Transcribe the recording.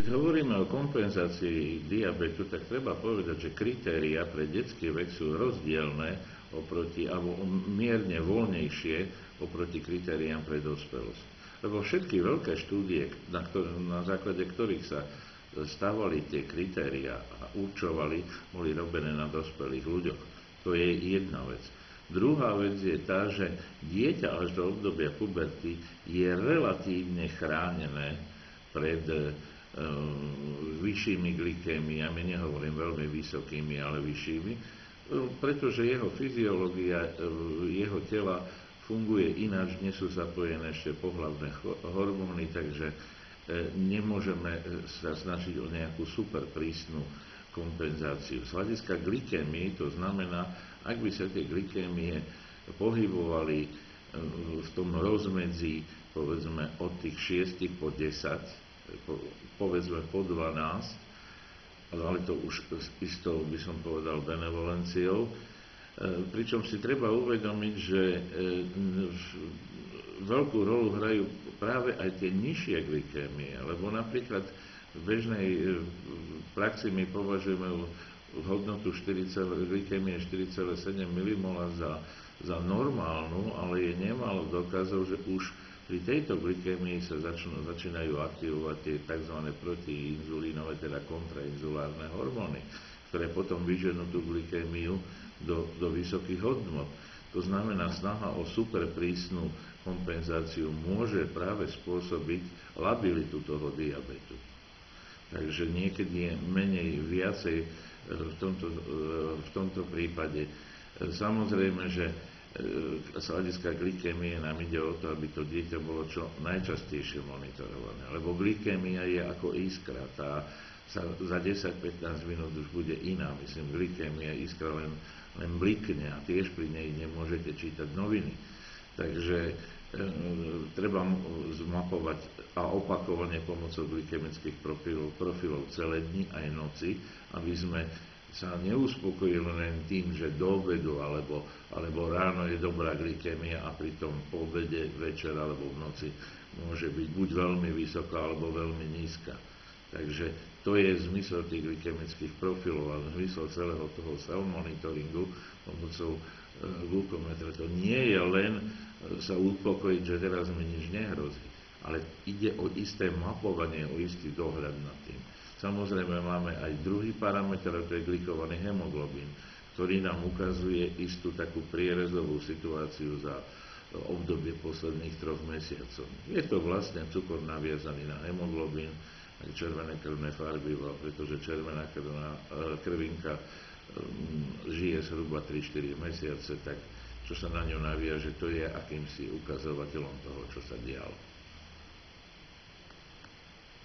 Keď hovoríme o kompenzácii diabetu, tak treba povedať, že kritéria pre detský vek sú rozdielne alebo mierne voľnejšie oproti kritériám pre dospelosť. Lebo všetky veľké štúdie, na základe ktorých sa stavali tie kritériá a určovali, boli robené na dospelých ľuďoch. To je jedna vec. Druhá vec je tá, že dieťa až do obdobia puberty je relatívne chránené pred vyššími glykémiami, nehovorím veľmi vysokými, ale vyššími, pretože jeho fyziológia, jeho tela funguje ináč, nie sú zapojené ešte pohlavné hormóny, takže nemôžeme sa snažiť o nejakú super prísnu kompenzáciu. Z hľadiska glykémie to znamená, ak by sa tie glykémie pohybovali v tom rozmedzi, povedzme od tých 6 po 10, povedzme po 12, ale to už istou, by som povedal, benevolenciou. Pričom si treba uvedomiť, že veľkú rolu hrajú práve aj tie nižšie glykémie, lebo napríklad v bežnej praxi my považujeme hodnotu glykémie 4,7 mmol za normálnu, ale je nemálo dokazov, že už pri tejto glykémii sa začínajú aktivovať tie tzv. Protiinzulínové, teda kontrainzulárne hormóny, ktoré potom vyženú tú glykémiu do vysokých hodnot. To znamená, snaha o super prísnu kompenzáciu môže práve spôsobiť labilitu toho diabetu. Takže niekedy je menej viacej v tomto prípade. Samozrejme, že z hľadiska glykémie nám ide o to, aby to dieťa bolo čo najčastejšie monitorované. Lebo glykémia je ako iskra, tá sa za 10-15 minút už bude iná. Myslím, glykémia, iskra len blikne a tiež pri nej nemôžete čítať noviny. Takže treba zmapovať a opakovane pomocou glykemických profilov celé dni aj noci, aby sme sa neuspokojili len tým, že do obedu alebo ráno je dobrá glykémia a pritom po obede, večer alebo v noci môže byť buď veľmi vysoká alebo veľmi nízka. Takže to je zmysel tých glykemických profilov a zmysel celého toho self-monitoringu pomocou glukometra. To nie je len sa uspokojiť, že teraz mi nič nehrozí, ale ide o isté mapovanie, o istý dohľad nad tým. Samozrejme máme aj druhý parameter, to je glykovaný hemoglobín, ktorý nám ukazuje istú takú prierezovú situáciu za obdobie posledných 3 mesiacov. Je to vlastne cukor naviazaný na hemoglobín, aj červené krvné farbivo, pretože červená krvinka žije zhruba 3-4 mesiace, tak čo sa na ňu naviaže, to je akýmsi ukazovateľom toho, čo sa dialo.